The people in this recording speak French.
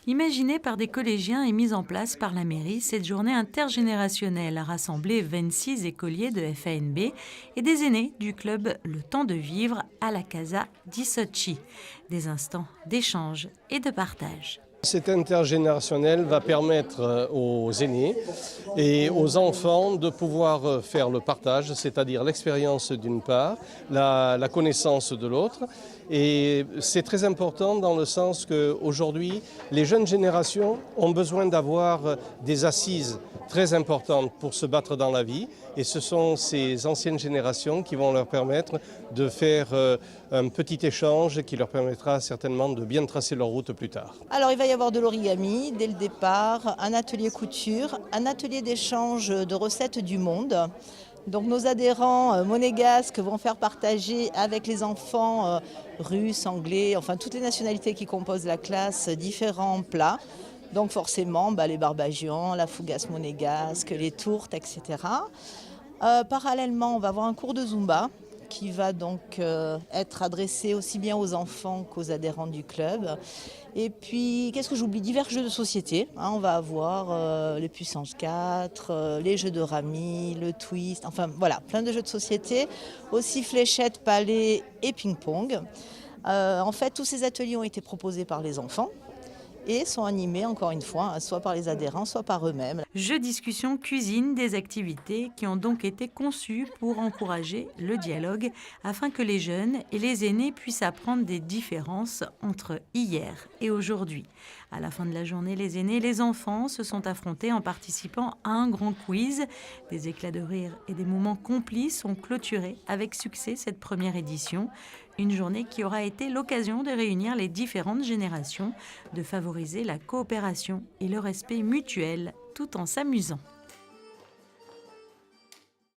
Imaginée par des collégiens et mise en place par la mairie, cette journée intergénérationnelle a rassemblé 26 écoliers de FANB et des aînés du club Le Temps de Vivre à la Casa di Sochi. Des instants d'échange et de partage. Cet intergénérationnel va permettre aux aînés et aux enfants de pouvoir faire le partage, c'est-à-dire l'expérience d'une part, la connaissance de l'autre. Et c'est très important dans le sens qu'aujourd'hui, les jeunes générations ont besoin d'avoir des assises très importantes pour se battre dans la vie. Et ce sont ces anciennes générations qui vont leur permettre de faire un petit échange qui leur permettra certainement de bien tracer leur route plus tard. Alors il va y avoir de l'origami dès le départ, un atelier couture, un atelier d'échange de recettes du monde. Donc nos adhérents monégasques vont faire partager avec les enfants russes, anglais, enfin toutes les nationalités qui composent la classe différents plats. Donc forcément les barbagians, la fougasse monégasque, les tourtes, etc. Parallèlement, on va avoir un cours de Zumba qui va donc être adressé aussi bien aux enfants qu'aux adhérents du club. Et puis, qu'est-ce que j'oublie? Divers jeux de société. On va avoir les puissances 4, les jeux de rami, le twist, enfin voilà, plein de jeux de société. Aussi fléchettes, palets et ping-pong. En fait, tous ces ateliers ont été proposés par les enfants et sont animés, encore une fois, soit par les adhérents, soit par eux-mêmes. Jeux, discussions, cuisine, des activités qui ont donc été conçues pour encourager le dialogue afin que les jeunes et les aînés puissent apprendre des différences entre hier et aujourd'hui. À la fin de la journée, les aînés et les enfants se sont affrontés en participant à un grand quiz. Des éclats de rire et des moments complices ont clôturé avec succès cette première édition. Une journée qui aura été l'occasion de réunir les différentes générations, de favoriser la coopération et le respect mutuel tout en s'amusant.